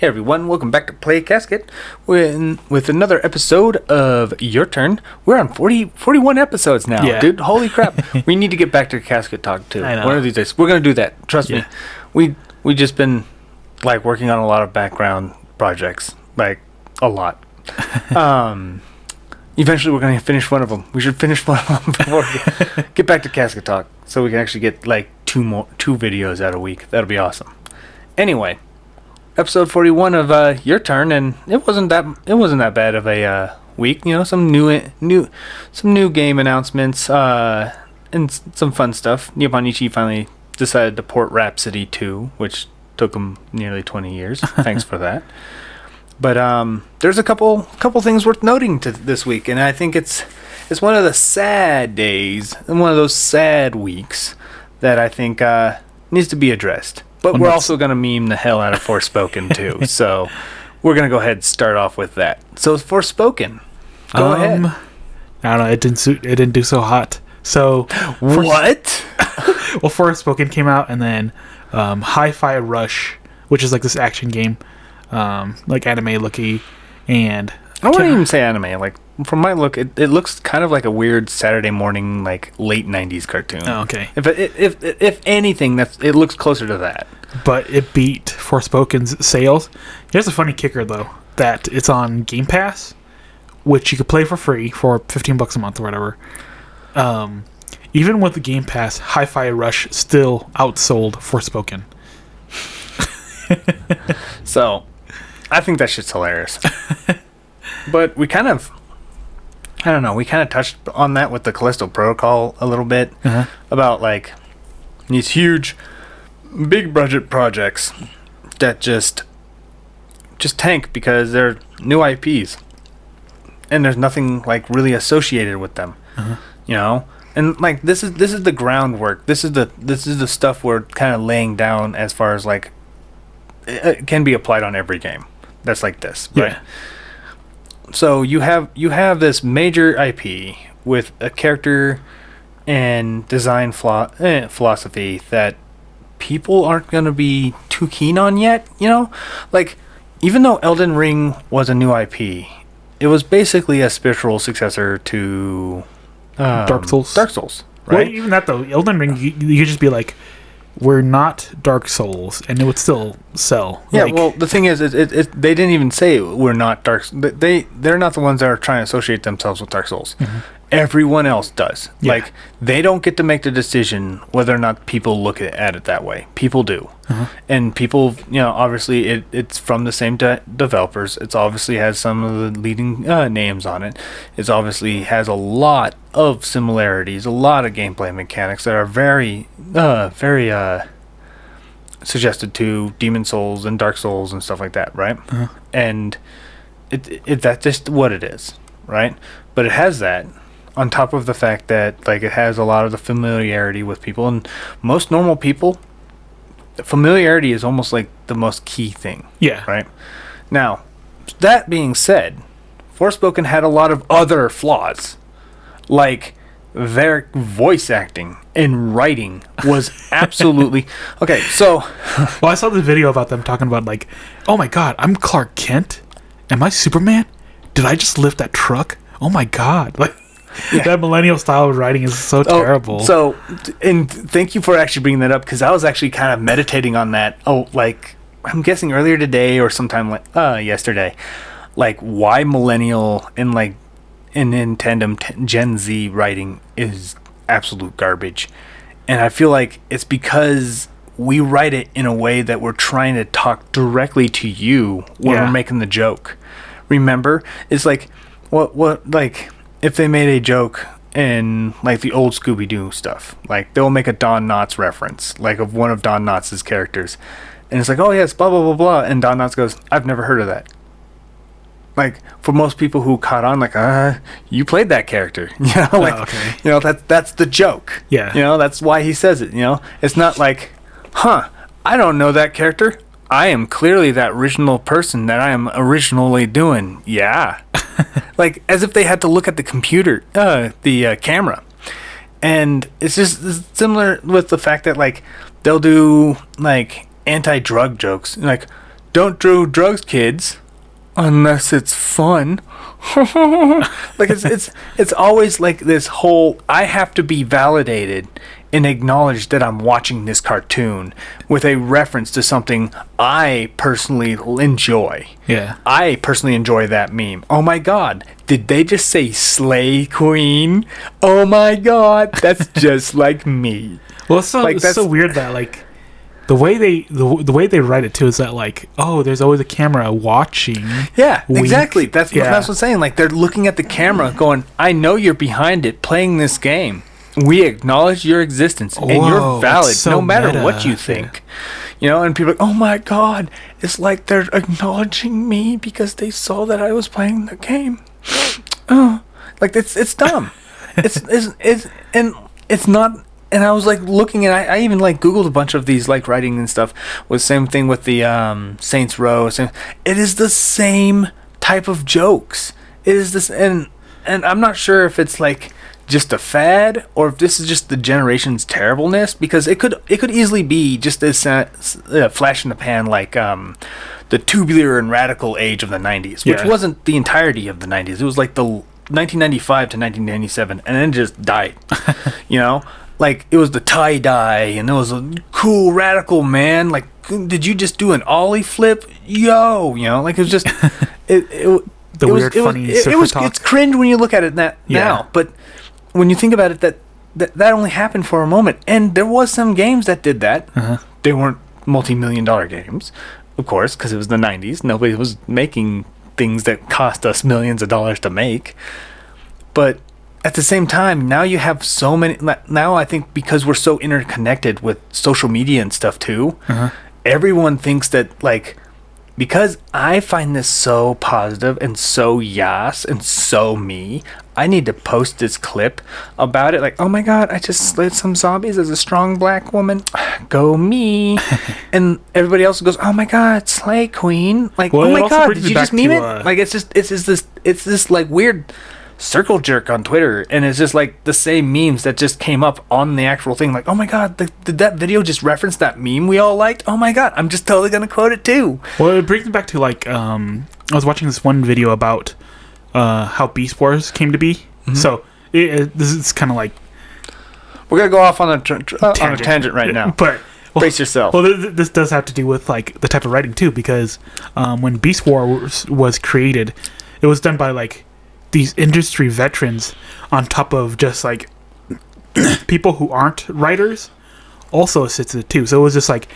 Hey everyone, welcome back to Play Casket with another episode of Your Turn. We're on 41 episodes now, dude. Holy crap. We need to get back to Casket Talk too. I know. One of these days. We're going to do that. Trust me. We just been like working on a lot of background projects. Like a lot. Eventually we're going to finish one of them. We should finish one of them before we get back to Casket Talk so we can actually get like two videos out a week. That'll be awesome. Anyway, episode 41 of Your Turn, and it wasn't that bad of a week. You know, some new game announcements and some fun stuff. Nippon Ichi finally decided to port Rhapsody 2, which took them nearly 20 years. Thanks for that. But there's a couple things worth noting this week, and I think it's one of the sad days and one of those sad weeks that I think needs to be addressed. But we're also going to meme the hell out of Forspoken too. So we're going to go ahead and start off with that. So Forspoken. Go ahead. I don't know. It didn't do so hot. So what? Well, Forspoken came out, and then Hi-Fi Rush, which is like this action game, like anime looky, and I wouldn't even say anime. Like from my look, it looks kind of like a weird Saturday morning, like late '90s cartoon. Oh, okay. If anything, it looks closer to that. But it beat Forspoken's sales. Here's a funny kicker though, that it's on Game Pass, which you could play for free for $15 a month or whatever. Even with the Game Pass, Hi-Fi Rush still outsold Forspoken. So, I think that shit's hilarious. But we kind of touched on that with the Callisto Protocol a little bit, about like these huge, big budget projects that just tank because they're new IPs, and there's nothing like really associated with them, you know. And like this is the groundwork. This is the stuff we're kind of laying down as far as like it can be applied on every game that's like this, right? So you have this major IP with a character and design philosophy that people aren't going to be too keen on yet, you know? Like, even though Elden Ring was a new IP, it was basically a spiritual successor to Dark Souls. Right? Well, even that though, Elden Ring, you could just be like, we're not Dark Souls, and it would still sell. Yeah, well, the thing is, they didn't even say we're not Dark. They're not the ones that are trying to associate themselves with Dark Souls. Everyone else does. Yeah. Like, they don't get to make the decision whether or not people look at it that way. People do. And people, you know, obviously it's from the same developers. It's obviously has some of the leading names on it. It's obviously has a lot of similarities, a lot of gameplay mechanics that are very suggested to Demon Souls and Dark Souls and stuff like that, right? And that's just what it is, right? But it has that on top of the fact that like it has a lot of the familiarity with people, and most normal people, familiarity is almost like the most key thing. Yeah. Right? Now, that being said, Forspoken had a lot of other flaws. Like, their voice acting and writing was absolutely... Okay, so... Well, I saw this video about them talking about, like, oh my god, I'm Clark Kent? Am I Superman? Did I just lift that truck? Oh my god. Like, that millennial style of writing is so terrible. So, and thank you for actually bringing that up, because I was actually kind of meditating on that. Like, I'm guessing earlier today or sometime yesterday. Like, why millennial and, like, and in tandem Gen Z writing is absolute garbage. And I feel like it's because we write it in a way that we're trying to talk directly to you when we're making the joke. Remember? It's like, what like, if they made a joke in, like, the old Scooby-Doo stuff, like, they'll make a Don Knotts reference, like, of one of Don Knotts' characters. And it's like, oh, yes, blah, blah, blah, blah. And Don Knotts goes, I've never heard of that. Like, for most people who caught on, like, you played that character, you know, like, you know, that's the joke. Yeah. You know, that's why he says it, you know. It's not like, I don't know that character. I am clearly that original person that I am originally doing. Yeah. Like, as if they had to look at the computer, the camera. And it's just similar with the fact that, like, they'll do, like, anti-drug jokes. Like, don't do drugs, kids, unless it's fun. Like it's always like this whole I have to be validated and acknowledge that I'm watching this cartoon with a reference to something I personally enjoy. Yeah. I personally enjoy that meme. Oh my god, did they just say Slay Queen? Oh my god, that's just like me. Well, it's so weird that like the way they write it too is that like, oh, there's always a camera watching. Yeah, exactly. That's what I'm saying. Like they're looking at the camera, going, "I know you're behind it, playing this game. We acknowledge your existence, and you're valid, so no matter what you think." You know, and people are like, "Oh my god, it's like they're acknowledging me because they saw that I was playing the game." Oh, like it's dumb. it's not. And I was like looking at, I even like Googled a bunch of these like writing and stuff. Was same thing with the Saints Row. It is the same type of jokes. It is this, and I'm not sure if it's like just a fad or if this is just the generation's terribleness, because it could easily be just this flash in the pan like the tubular and radical age of the 90s, which wasn't the entirety of the 90s. It was like the 1995 to 1997, and then it just died. You know. Like, it was the tie-dye, and it was a cool, radical man. Like, did you just do an ollie flip? Yo! You know, like, it was just... It's cringe when you look at it now. But when you think about it, that only happened for a moment. And there was some games that did that. Uh-huh. They weren't multi-million-dollar games, of course, because it was the 90s. Nobody was making things that cost us millions of dollars to make. But... at the same time, now you have so many. Now I think because we're so interconnected with social media and stuff too, everyone thinks that like, because I find this so positive and so yas and so me, I need to post this clip about it. Like, oh my god, I just slayed some zombies as a strong black woman. Go me. And everybody else goes, oh my god, Slay Queen. Like, well, oh my god, did you just meme it? Like, it's this like weird circle jerk on Twitter, and it's just like the same memes that just came up on the actual thing. Like, oh my god, did that video just reference that meme we all liked? Oh my god, I'm just totally gonna quote it too. Well, it brings me back to like I was watching this one video about how Beast Wars came to be. Mm-hmm. So this is kind of like we're gonna go off on a tangent right now. But brace yourself. Well, this does have to do with like the type of writing too, because when Beast Wars was created, it was done by like these industry veterans on top of just like people who aren't writers also assisted too. So it was just like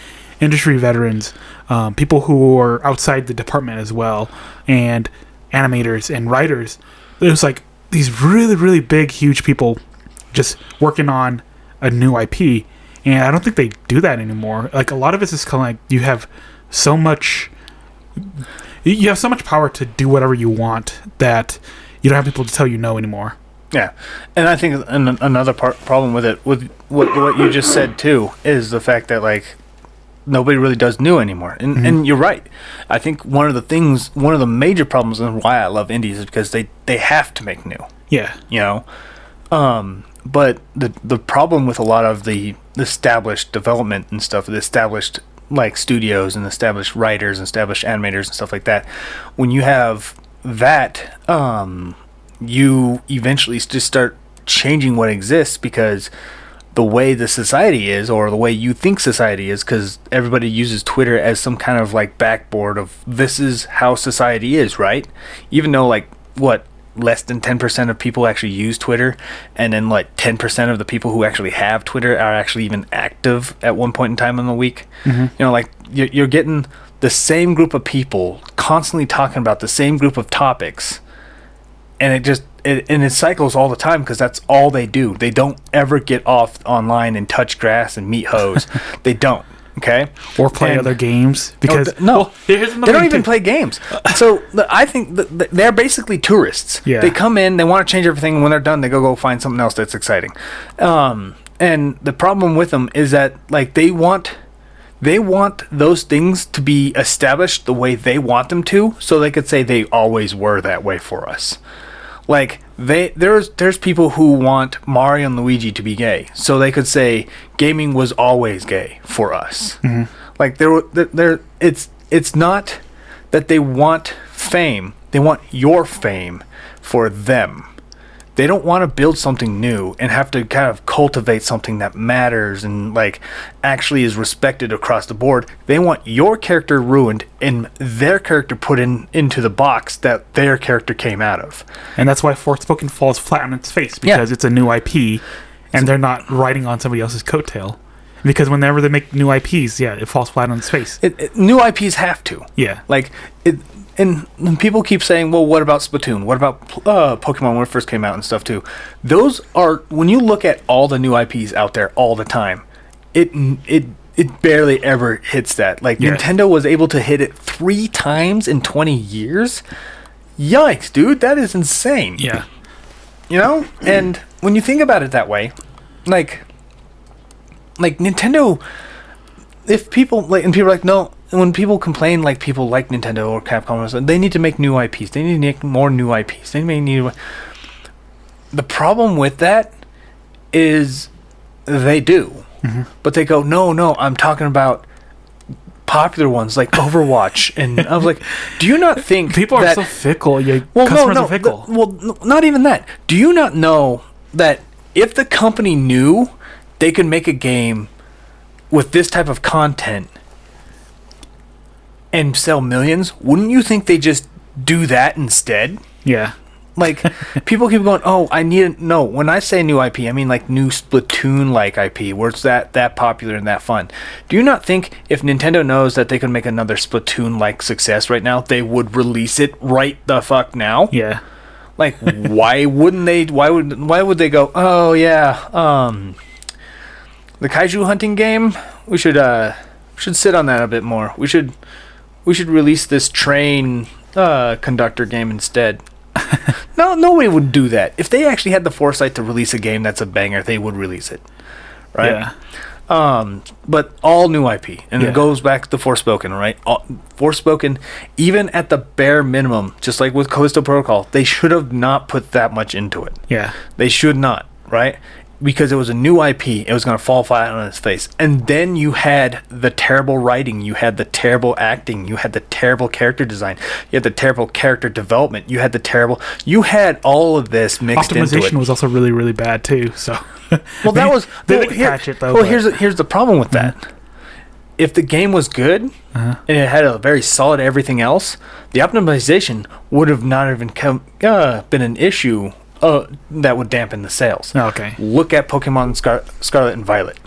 industry veterans, people who were outside the department as well, and animators and writers. It was like these really, really big, huge people just working on a new IP. And I don't think they do that anymore. Like a lot of it is kind of like you have so much power to do whatever you want that you don't have people to tell you no anymore. Yeah, and I think another problem with it, with what you just said too, is the fact that like nobody really does new anymore. And you're right. I think one of the major problems and why I love indies is because they have to make new. Yeah. You know, but the problem with a lot of the established development and stuff, the established like studios and established writers and established animators and stuff like that, when you have that, you eventually just start changing what exists, because the way the society is, or the way you think society is, because everybody uses Twitter as some kind of like backboard of this is how society is, right? Even though like what, less than 10% of people actually use Twitter, and then like 10% of the people who actually have Twitter are actually even active at one point in time in the week. You know, like you're getting the same group of people constantly talking about the same group of topics, and it cycles all the time, because that's all they do. They don't ever get off online and touch grass and meet hoes. They don't. Okay, or play other games, because they don't even play games. So I think they're basically tourists. Yeah. They come in, they want to change everything, and when they're done, they go find something else that's exciting. And the problem with them is that like they want those things to be established the way they want them to, so they could say they always were that way for us. Like there's people who want Mario and Luigi to be gay, so they could say gaming was always gay for us. Like it's it's not that they want fame. They want your fame for them. They don't want to build something new and have to kind of cultivate something that matters and like actually is respected across the board. They want your character ruined and their character put into the box that their character came out of. And that's why Forspoken falls flat on its face, because it's a new IP and they're not riding on somebody else's coattail. Because whenever they make new IPs, it falls flat on its face. New IPs have to. Yeah. Like, and people keep saying, well, what about Splatoon? What about Pokemon when it first came out and stuff too? Those are, when you look at all the new IPs out there all the time, it barely ever hits that. Like, Nintendo was able to hit it 3 times in 20 years? Yikes, dude, that is insane. Yeah. You know? And when you think about it that way, like Nintendo, if people like, and people are like, no, when people complain, like people like Nintendo or Capcom or something, they need to make new IPs. They need to make more new IPs. They may need. The problem with that is they do, but they go, no, I'm talking about popular ones like Overwatch, and I was like, do you not think people are so fickle? Customers are fickle. Not even that. Do you not know that if the company knew they could make a game with this type of content and sell millions, wouldn't you think they just do that instead? Yeah. Like, people keep going, oh, no, when I say new IP, I mean like new Splatoon-like IP, where it's that popular and that fun. Do you not think if Nintendo knows that they could make another Splatoon-like success right now, they would release it right the fuck now? Yeah. Like, why wouldn't they, why would they go, oh yeah, the kaiju hunting game, we should sit on that a bit more. We should release this train conductor game instead. No, nobody would do that. If they actually had the foresight to release a game that's a banger, they would release it, right? Yeah. But all new IP, and it goes back to Forspoken, right? Forspoken, even at the bare minimum, just like with Callisto Protocol, they should have not put that much into it. Yeah. They should not, right? Because it was a new IP, it was going to fall flat on its face. And then you had the terrible writing, you had the terrible acting, you had the terrible character design, you had the terrible character development, you had all of this mixed into it. Optimization was also really, really bad too. So, well, that was patch it though. Well, here's the problem with that. If the game was good and it had a very solid everything else, the optimization would have not even been an issue. That would dampen the sales. Oh, okay. Look at Pokemon Scarlet and Violet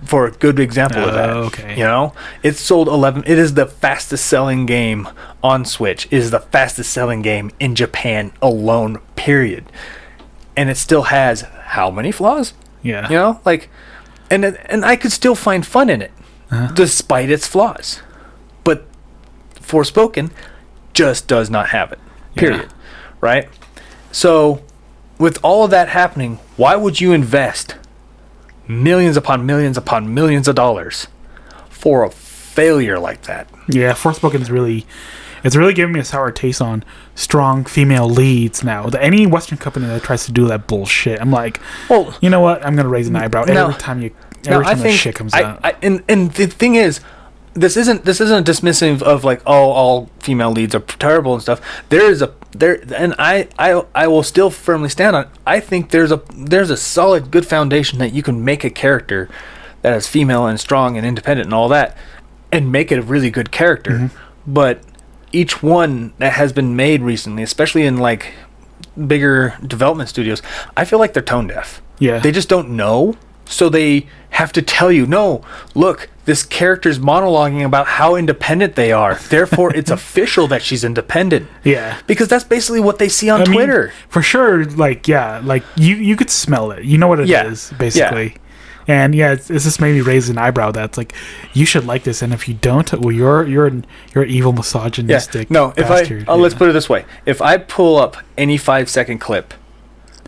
for a good example of that. Okay. You know, it sold 11. It is the fastest selling game on Switch. It is the fastest selling game in Japan alone. Period. And it still has how many flaws? Yeah. You know, like, and I could still find fun in it, despite its flaws. But Forspoken just does not have it. Period. Yeah. Right. So, with all of that happening, why would you invest millions upon millions upon millions of dollars for a failure like that? Yeah, Forspoken is really giving me a sour taste on strong female leads now. Any Western company that tries to do that bullshit, I'm like, well, you know what? I'm gonna raise an eyebrow every time that shit comes out. And the thing is, this isn't dismissive of like, oh, all female leads are terrible and stuff. And I will still firmly stand on it. I think there's a solid good foundation that you can make a character that is female and strong and independent and all that, and make it a really good character. But each one that has been made recently, especially in like bigger development studios, I feel like they're tone deaf. Yeah, they just don't know. So they have to tell you, no, look, this character's monologuing about how independent they are. Therefore, it's official that she's independent. Yeah. Because that's basically what they see on Twitter. Mean, for sure, like, yeah, like, you could smell it. You know what it is, basically. Yeah. And, yeah, it's just made me raise an eyebrow that's like, you should like this, and if you don't, well, you're an evil, misogynistic bastard. Let's put it this way. If I pull up any 5-second clip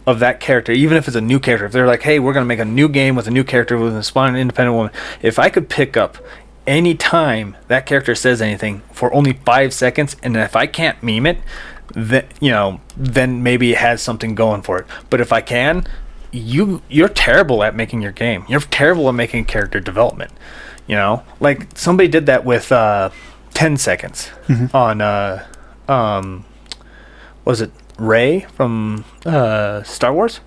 of that character, even if it's a new character, if they're like, hey, we're going to make a new game with a new character with a spawn independent woman, if I could pick up any time that character says anything for only 5 seconds, and if I can't meme it, then maybe it has something going for it. But if I can, you're terrible at making your game. You're terrible at making character development. You know, like somebody did that with 10 seconds on was it Rey from Star Wars?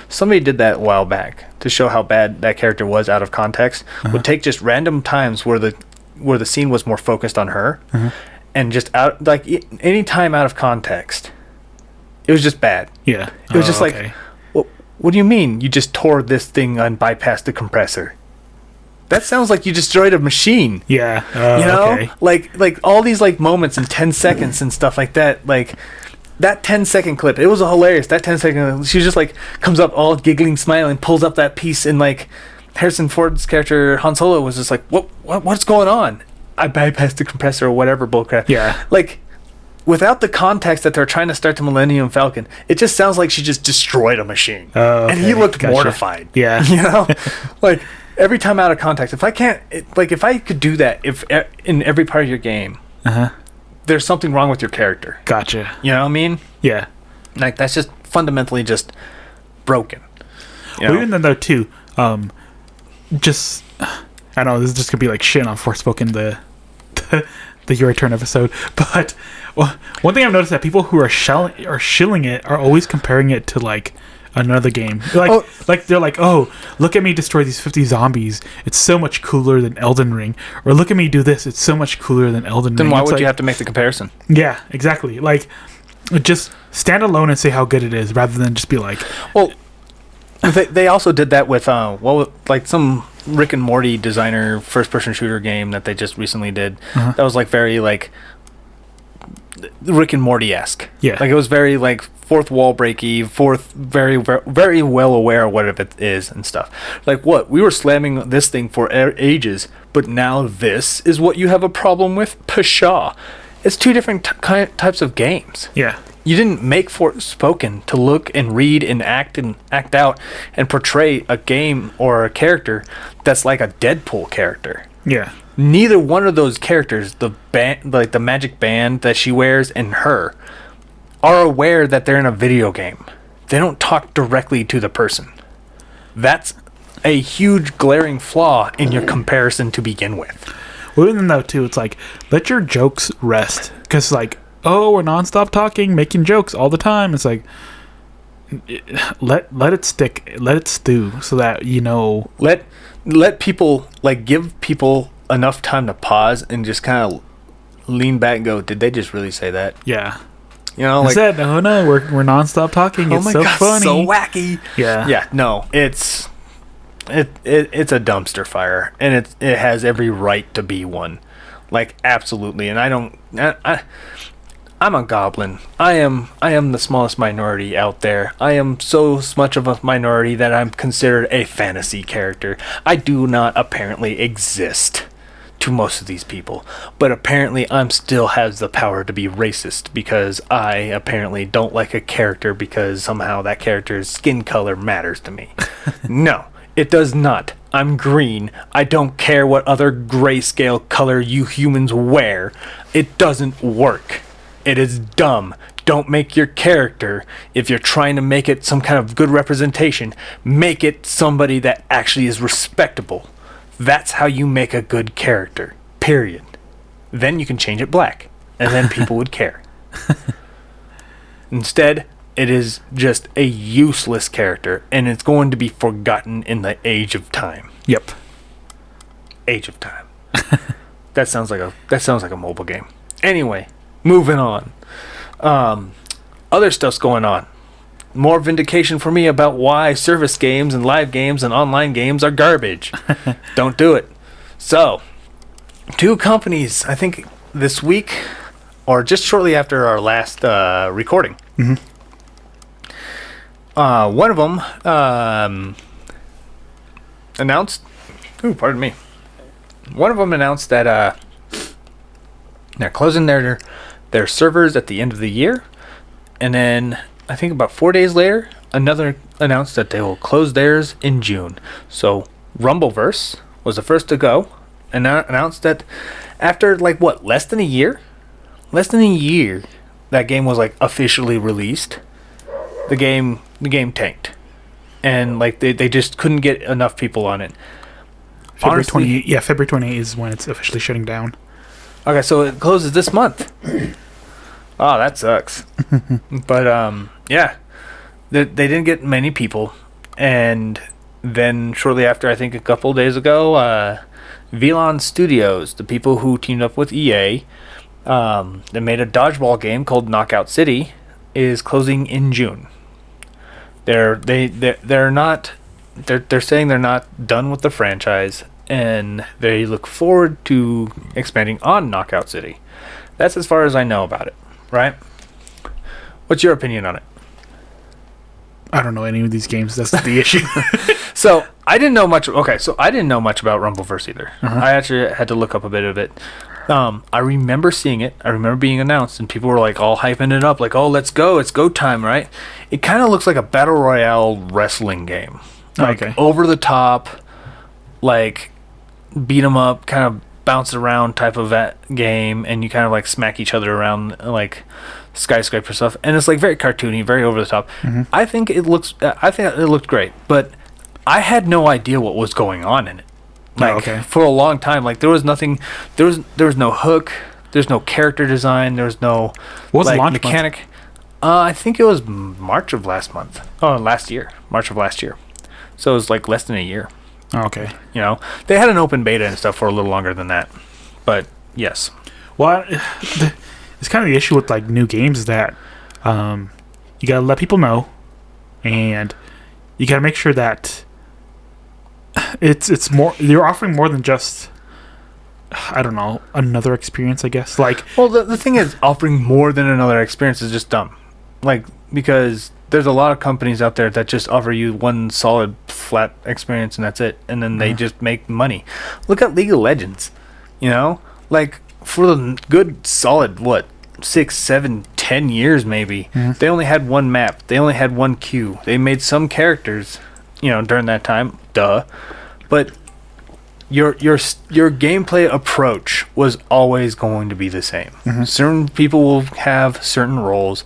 Somebody did that a while back to show how bad that character was out of context. Would take just random times where the scene was more focused on her, and just out like any time out of context, it was just bad. Yeah, it was just like, what do you mean you just tore this thing and bypassed the compressor? That sounds like you destroyed a machine. Yeah, you know, like all these like moments in 10 seconds and stuff like that. Like that 10-second clip, it was hilarious. That 10-second, she just like comes up all giggling, smiling, pulls up that piece, and like Harrison Ford's character Han Solo was just like, what's going on? I bypassed the compressor or whatever bullcrap. Yeah, like without the context that they're trying to start the Millennium Falcon, it just sounds like she just destroyed a machine. And he looked mortified. Yeah, you know, like. Every time out of context, if I could do that, if in every part of your game, there's something wrong with your character. Gotcha. You know what I mean? Yeah. Like that's just fundamentally just broken. Well, even then though too, just I know this is just gonna be like shit on Forspoken the Your Turn episode, but one thing I've noticed that people who are shilling it are always comparing it to like another game. Like they're like, oh, look at me destroy these 50 zombies. It's so much cooler than Elden Ring. Or look at me do this. It's so much cooler than Elden Ring. Then why would you have to make the comparison? Yeah, exactly. Like, just stand alone and say how good it is, rather than just be like, well, they also did that with like some Rick and Morty designer first-person shooter game that they just recently did. That was like very like Rick and Morty-esque. Yeah, like it was very like fourth wall breaky, very, very, very well aware of what it is and stuff. Like what? We were slamming this thing for ages, but now this is what you have a problem with? Pshaw. It's two different types of games. Yeah. You didn't make Forspoken to look and read and act out and portray a game or a character that's like a Deadpool character. Yeah. Neither one of those characters, the band, like the magic band that she wears and her, are aware that they're in a video game. They don't talk directly to the person. That's a huge glaring flaw in your comparison to begin with. Well, even though too, it's like, let your jokes rest. Because like, oh, we're nonstop talking, making jokes all the time. It's like, let it stick, let it stew, so that, you know. Let people, like, give people enough time to pause and just kind of lean back and go, did they just really say that? Yeah. You know, like, said, no, we're nonstop talking. It's so funny, so wacky. Yeah, no, it's a dumpster fire, and it has every right to be one, like absolutely. And I'm a goblin. I am the smallest minority out there. I am so much of a minority that I'm considered a fantasy character. I do not apparently exist to most of these people, but apparently I'm still has the power to be racist because I apparently don't like a character because somehow that character's skin color matters to me. No, it does not. I'm green. I don't care what other grayscale color you humans wear. It doesn't work. It is dumb. Don't make your character, if you're trying to make it some kind of good representation, make it somebody that actually is respectable. That's how you make a good character, period. Then you can change it black, and then people would care. Instead, it is just a useless character, and it's going to be forgotten in the age of time. Yep. Age of time. That sounds like a mobile game. Anyway, moving on. Other stuff's going on. More vindication for me about why service games and live games and online games are garbage. Don't do it. So, two companies, I think this week, or just shortly after our last recording. One of them announced... Ooh, pardon me. One of them announced that they're closing their servers at the end of the year, and then I think about 4 days later, another announced that they will close theirs in June. So Rumbleverse was the first to go, and announced that after less than a year, that game was like officially released. The game tanked, and like they just couldn't get enough people on it. February 28th is when it's officially shutting down. Okay, so it closes this month. Oh, that sucks. But yeah, they didn't get many people, and then shortly after, I think a couple days ago, Velon Studios, the people who teamed up with EA, they made a dodgeball game called Knockout City, is closing in June. They're saying they're not done with the franchise, and they look forward to expanding on Knockout City. That's as far as I know about it, right? What's your opinion on it? I don't know any of these games. That's the issue. So I didn't know much. Okay, so I didn't know much about Rumbleverse either. I actually had to look up a bit of it. I remember seeing it. I remember being announced, and people were like all hyping it up, like, "Oh, let's go! It's go time!" Right? It kind of looks like a battle royale wrestling game, like over the top, like beat 'em up, kind of bounce around type of game, and you kind of like smack each other around like skyscraper stuff, and it's like very cartoony, very over the top. I think it looked great, but I had no idea what was going on in it. Like for a long time, like there was nothing. There was no hook. There's no character design. There's no like mechanic. I think it was March of last month. Oh, last year, March of last year. So it was like less than a year. Okay. You know, they had an open beta and stuff for a little longer than that, but yes. Well, it's kind of the issue with like new games is that you gotta let people know, and you gotta make sure that it's more. You're offering more than just, I don't know, another experience, I guess. Like, well, the thing is, offering more than another experience is just dumb. Like, because there's a lot of companies out there that just offer you one solid flat experience and that's it, and then they just make money. Look at League of Legends. You know, like for the good solid 6, 7, 10 years maybe, they only had one map. They only had one queue. They made some characters, you know, during that time. But your gameplay approach was always going to be the same. Certain people will have certain roles.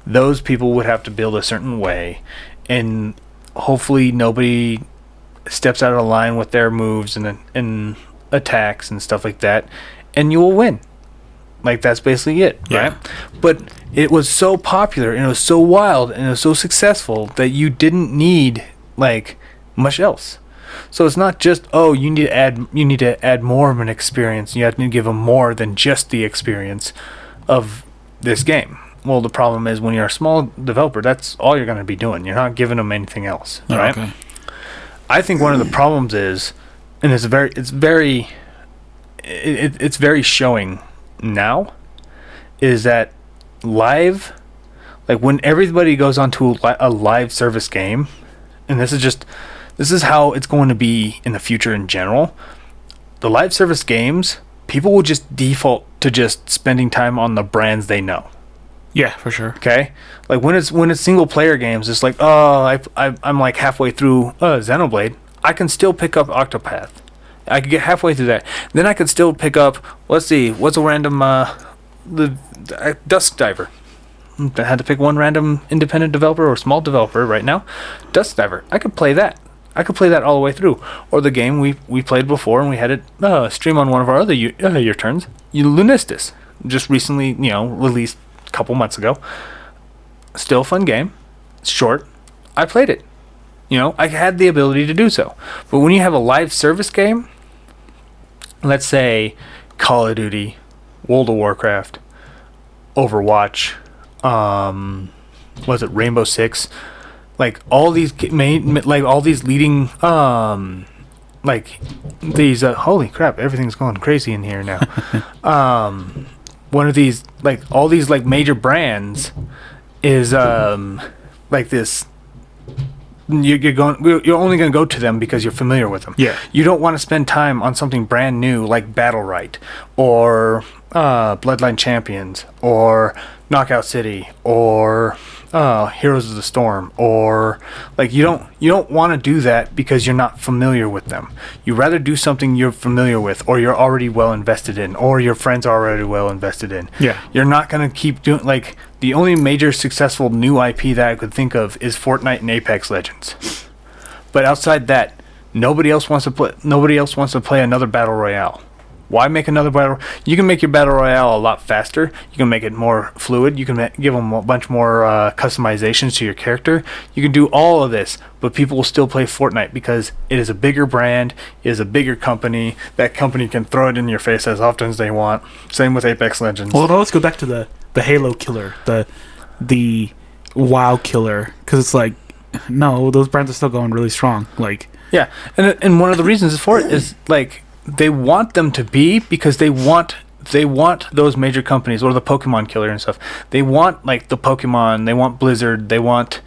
Those people would have to build a certain way, and hopefully nobody steps out of line with their moves and attacks and stuff like that, and you will win. Like, that's basically it, right? But it was so popular, and it was so wild, and it was so successful that you didn't need like much else. So it's not just, oh, you need to add more of an experience. You have to give them more than just the experience of this game. Well, the problem is when you're a small developer, that's all you're going to be doing. You're not giving them anything else, right? Okay. I think one of the problems is, and it's very showing now, is that live, like when everybody goes onto a live service game, and this is how it's going to be in the future in general. The live service games, people will just default to just spending time on the brands they know. Yeah, for sure. Okay, like when it's single player games, it's like, oh, I'm like halfway through Xenoblade. I can still pick up Octopath. I could get halfway through that. Then I could still pick up. Let's see, what's a random Dusk Diver. I had to pick one random independent developer or small developer right now. Dusk Diver. I could play that. I could play that all the way through. Or the game we played before and we had it stream on one of our other your turns. Lunistis, just recently, you know, released a couple months ago. Still a fun game. It's short. I played it. You know, I had the ability to do so. But when you have a live service game, let's say Call of Duty, World of Warcraft, Overwatch, was it Rainbow Six? Like all these leading like these holy crap, everything's going crazy in here now. One of these, like all these like major brands is like this. You're only going to go to them because you're familiar with them. Yeah. You don't want to spend time on something brand new like Battle Right or Bloodline Champions or Knockout City or Heroes of the Storm, or like you don't want to do that because you're not familiar with them. You rather do something you're familiar with, or you're already well invested in, or your friends are already well invested in. Yeah. You're not going to keep doing, like, the only major successful new IP that I could think of is Fortnite and Apex Legends. But outside that, nobody else wants to play another battle royale. Why make another battle? You can make your battle royale a lot faster. You can make it more fluid. You can give them a bunch more customizations to your character. You can do all of this, but people will still play Fortnite because it is a bigger brand, it is a bigger company. That company can throw it in your face as often as they want. Same with Apex Legends. Well, let's go back to the Halo killer, the WoW killer, because it's like, no, those brands are still going really strong. Like, yeah, and one of the reasons for it is like they want them to be because they want those major companies or the Pokemon killer and stuff. They want like the Pokemon, they want Blizzard, they want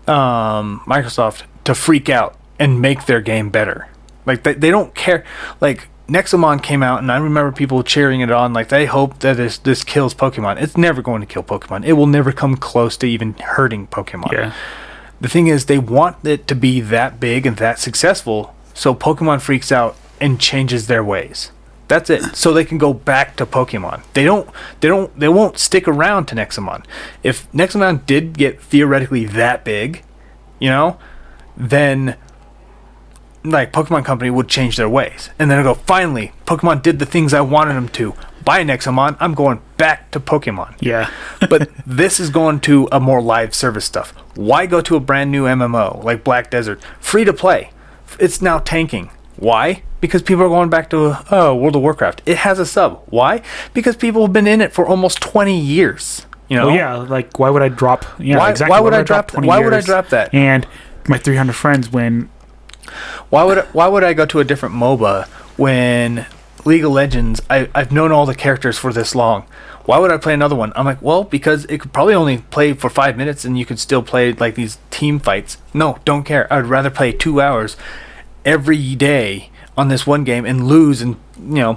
Microsoft to freak out and make their game better. Like they don't care. Like Nexomon came out and I remember people cheering it on like they hope that this kills Pokemon. It's never going to kill Pokemon. It will never come close to even hurting Pokemon. yeah. The thing is they want it to be that big and that successful so Pokemon freaks out and changes their ways. That's it. So they can go back to Pokemon. They won't stick around to Nexomon. If Nexomon did get theoretically that big, then like Pokemon Company would change their ways. And then it'll go, finally, Pokemon did the things I wanted them to. Bye Nexomon, I'm going back to Pokemon. Yeah. But this is going to a more live service stuff. Why go to a brand new MMO like Black Desert? Free to play. It's now tanking. Why? Because people are going back to World of Warcraft. It has a sub. Why? Because people have been in it for almost 20 years. Well, yeah, like why would I drop? Yeah, why, exactly. Why would I drop? Why would I drop that? And my 300 friends when. Why would I go to a different MOBA when League of Legends? I've known all the characters for this long. Why would I play another one? I'm like, well, because it could probably only play for 5 minutes, and you could still play like these team fights. No, don't care. I'd rather play 2 hours every day on this one game and lose and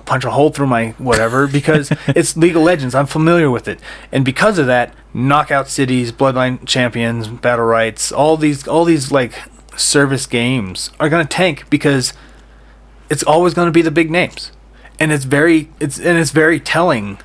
punch a hole through my whatever because it's League of Legends. I'm familiar with it, and because of that, Knockout Cities, Bloodline Champions, Battle Rights, all these like service games are gonna tank because it's always gonna be the big names, and it's very telling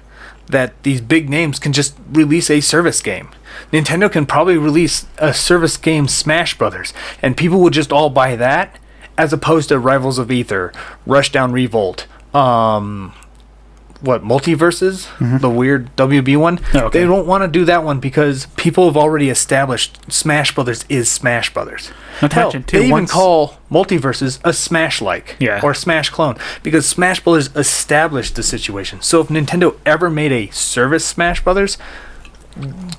that these big names can just release a service game. Nintendo can probably release a service game, Smash Brothers, and people would just all buy that. As opposed to Rivals of Aether, Rushdown Revolt, Multiverses, the weird WB one. Oh, okay. They don't want to do that one because people have already established Smash Brothers is Smash Brothers. Hell, they even call Multiverses a Smash-like or a Smash clone because Smash Brothers established the situation. So if Nintendo ever made a service Smash Brothers,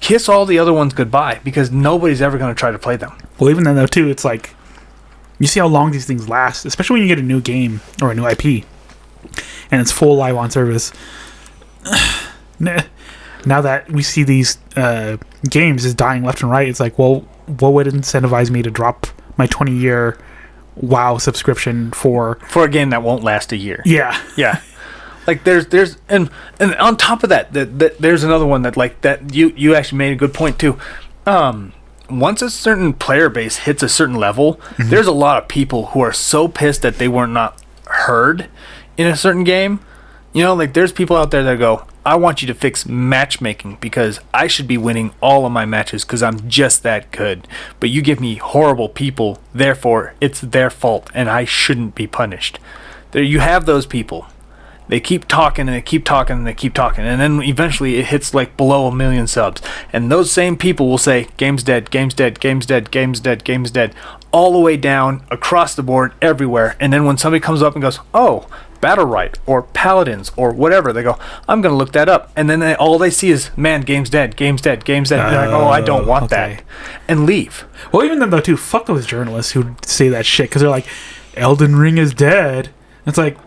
kiss all the other ones goodbye because nobody's ever going to try to play them. Well, even then though too, it's like. You see how long these things last, especially when you get a new game or a new IP, and it's full live on service. Now that we see these games just dying left and right, it's like, well, what would incentivize me to drop my 20-year WoW subscription for a game that won't last a year? Yeah, yeah. Like there's and on top of that, there's another one that you actually made a good point too. Once a certain player base hits a certain level, there's a lot of people who are so pissed that they were not heard in a certain game. Like there's people out there that go, I want you to fix matchmaking because I should be winning all of my matches because I'm just that good. But you give me horrible people, therefore it's their fault and I shouldn't be punished. There you have those people. They keep talking and they keep talking and they keep talking. And then eventually it hits like below 1 million subs. And those same people will say, game's dead, game's dead, game's dead, game's dead, game's dead. All the way down, across the board, everywhere. And then when somebody comes up and goes, oh, Battle Right or Paladins or whatever, they go, I'm going to look that up. And then all they see is, man, game's dead, game's dead, game's dead. And they're like, oh, I don't want that. And leave. Well, even then though too, fuck those journalists who say that shit. Because they're like, Elden Ring is dead. It's like,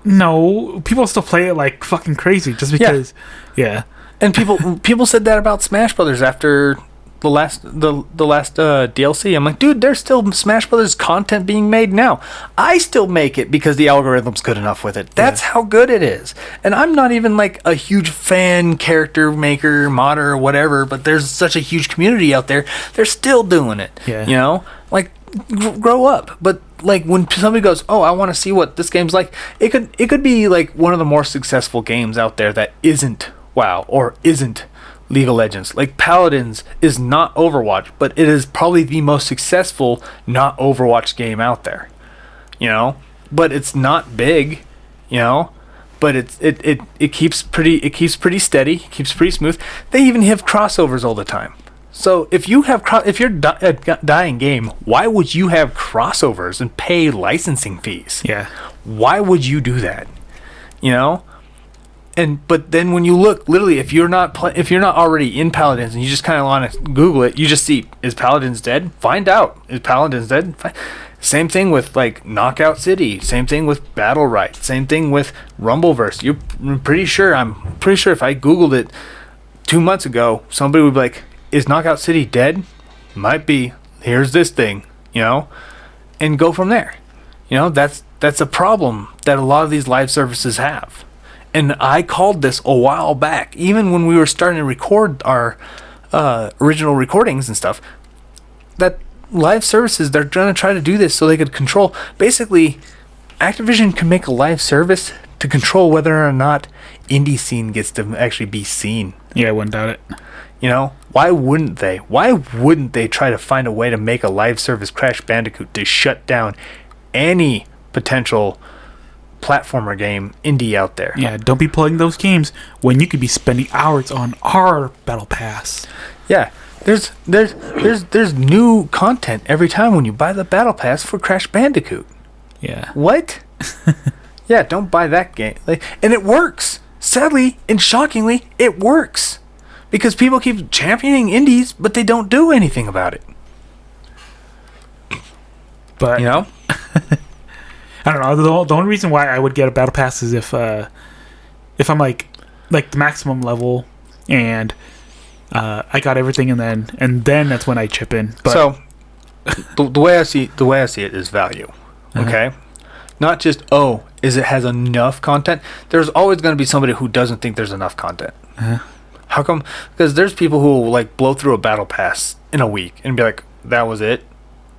no, people still play it like fucking crazy just because. Yeah. And people said that about Smash Brothers after the last DLC. I'm like, dude, there's still Smash Brothers content being made now. I still make it because the algorithm's good enough with it. That's how good it is. And I'm not even like a huge fan, character maker, modder, or whatever, but there's such a huge community out there. They're still doing it. Yeah. Like grow up. But like when somebody goes, oh, I want to see what this game's like, it could be like one of the more successful games out there that isn't WoW or isn't League of Legends. Like Paladins is not Overwatch, but it is probably the most successful not Overwatch game out there. But it's not big, but it keeps pretty steady, keeps pretty smooth. They even have crossovers all the time. So if you're a dying game, why would you have crossovers and pay licensing fees? Yeah. Why would you do that? You know? But then when you look, literally, if you're not already in Paladins and you just kind of want to Google it, you just see, is Paladins dead? Find out. Is Paladins dead? Same thing with like Knockout City. Same thing with Battle Right. Same thing with Rumbleverse. I'm pretty sure if I Googled it 2 months ago, somebody would be like, is Knockout City dead? Might be. Here's this thing, and go from there. That's a problem that a lot of these live services have. And I called this a while back, even when we were starting to record our original recordings and stuff, that live services, they're going to try to do this so they could control. Basically, Activision can make a live service to control whether or not indie scene gets to actually be seen. Yeah, I wouldn't doubt it. Why wouldn't they? Why wouldn't they try to find a way to make a live service Crash Bandicoot to shut down any potential platformer game indie out there? Yeah, don't be playing those games when you could be spending hours on our battle pass. Yeah, there's new content every time when you buy the battle pass for Crash Bandicoot. Yeah. What? Yeah, don't buy that game. And it works. Sadly and shockingly, it works. Because people keep championing indies, but they don't do anything about it. But I don't know. The only reason why I would get a battle pass is if I'm like the maximum level and I got everything, and then that's when I chip in. But so the way I see it is value. Okay, not just it has enough content. There's always going to be somebody who doesn't think there's enough content. How come? Because there's people who will like blow through a battle pass in a week and be like, "That was it.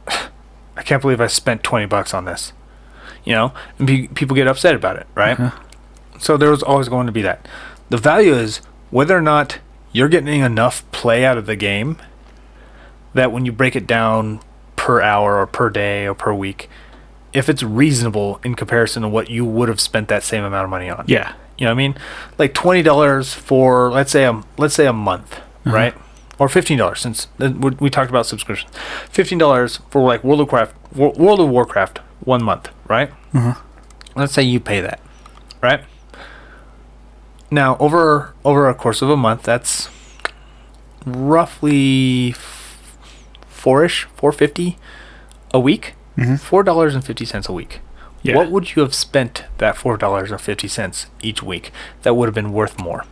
I can't believe I spent $20 on this." And people get upset about it, right? So there's always going to be that. The value is whether or not you're getting enough play out of the game that when you break it down per hour or per day or per week, if it's reasonable in comparison to what you would have spent that same amount of money on. Yeah. You know what I mean? Like $20 for let's say a month, right? Or $15 since we talked about subscriptions. $15 for like World of Warcraft 1 month, right? Let's say you pay that, right? Now over a course of a month, that's roughly $4.50 a week. $4.50 a week. Yeah. What would you have spent that $4.50 each week that would have been worth more?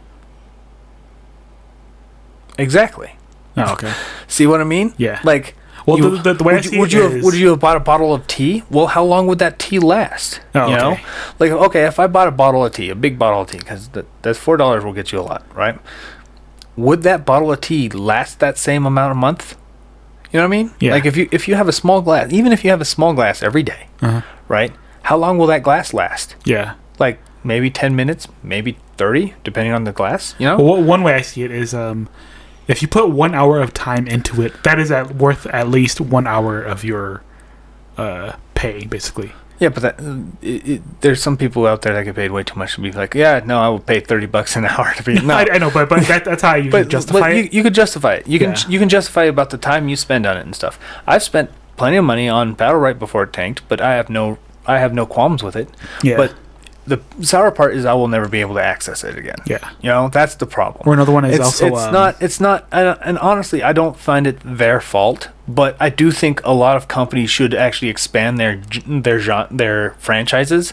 Exactly. Oh, okay. See what I mean? Yeah. Like, well, the way I see it is... Would you have bought a bottle of tea? Well, how long would that tea last? Oh, you know? okay. Like, okay, if I bought a bottle of tea, a big bottle of tea, because that's $4 will get you a lot, right? Would that bottle of tea last that same amount of month? You know what I mean? Yeah. Like, if you have a small glass, even if you have a small glass every day, right? How long will that glass last? Yeah. Like, maybe 10 minutes, maybe 30, depending on the glass, you know? Well, one way I see it is... if you put 1 hour of time into it, that is worth at least 1 hour of your pay, basically. Yeah, but there's some people out there that get paid way too much to be like, yeah, no, I will pay $30 an hour to be. No, I know, but that's how you justify it. You could justify it. You can justify about the time you spend on it and stuff. I've spent plenty of money on Battle right before it tanked, but I have no qualms with it. Yeah. But the sour part is I will never be able to access it again. Yeah. You know, that's the problem. Or another one is it's not, and honestly, I don't find it their fault, but I do think a lot of companies should actually expand their franchises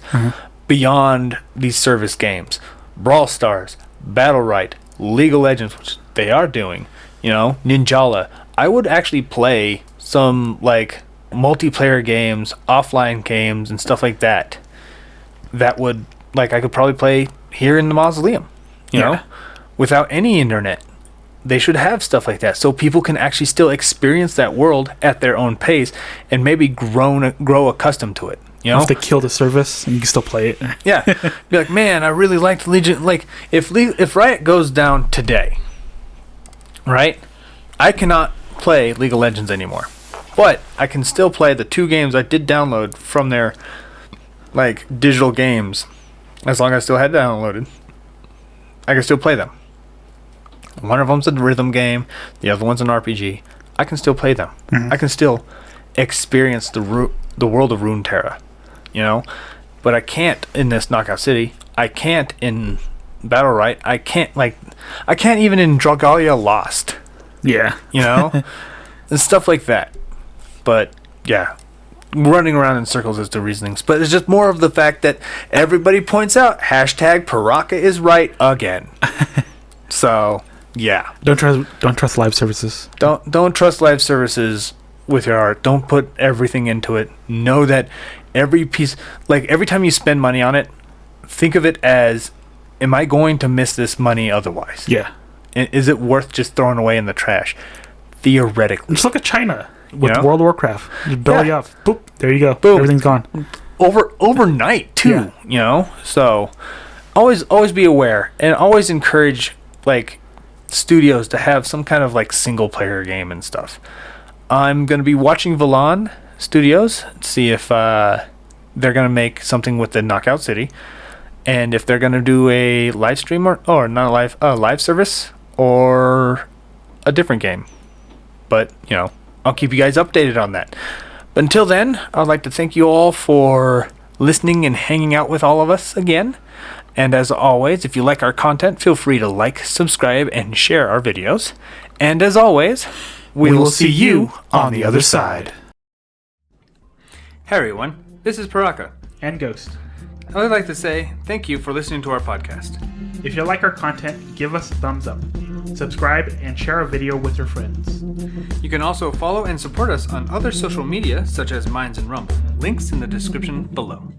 beyond these service games. Brawl Stars, Battle Right, League of Legends, which they are doing, you know, Ninjala. I would actually play some, like, multiplayer games, offline games, and stuff like that. That would, like, I could probably play here in the Mausoleum, you know, without any internet. They should have stuff like that so people can actually still experience that world at their own pace and maybe grow accustomed to it. You know, if they kill the service and you can still play it. Yeah, be like, man, I really liked Legion. Like, if Riot goes down today, right, I cannot play League of Legends anymore, but I can still play the 2 games I did download from their, like, digital games As long as I still had that downloaded, I can still play them. One of them's a rhythm game, the other one's an RPG. I can still play them. Mhm. I can still experience the world of Runeterra, you know? But I can't in this Knockout City. I can't in Battle Right. I can't even in Dragalia Lost, Yeah. you know? And stuff like that. But, yeah. Running around in circles is the reasonings. But it's just more of the fact that everybody points out, hashtag Paraka is right again. So, yeah. Don't trust live services. Don't trust live services with your heart. Don't put everything into it. Know that every piece, like every time you spend money on it, think of it as, am I going to miss this money otherwise? Yeah. Is it worth just throwing away in the trash? Theoretically. Just look at China with You know? World of Warcraft. Just belly Yeah. off. Boop. There you go. Boom. Everything's gone. Overnight too, Yeah. you know? So always be aware and always encourage like studios to have some kind of like single player game and stuff. I'm going to be watching Valan Studios, see if they're going to make something with the Knockout City, and if they're going to do a live stream or not a live service or a different game. But, you know, I'll keep you guys updated on that. But until then, I'd like to thank you all for listening and hanging out with all of us again. And as always, if you like our content, feel free to like, subscribe, and share our videos. And as always, we will see you on the other side. Hey everyone, this is Paraka. And Ghost. I would like to say thank you for listening to our podcast. If you like our content, give us a thumbs up. Subscribe and share our video with your friends. You can also follow and support us on other social media such as Minds and Rumble. Links in the description below.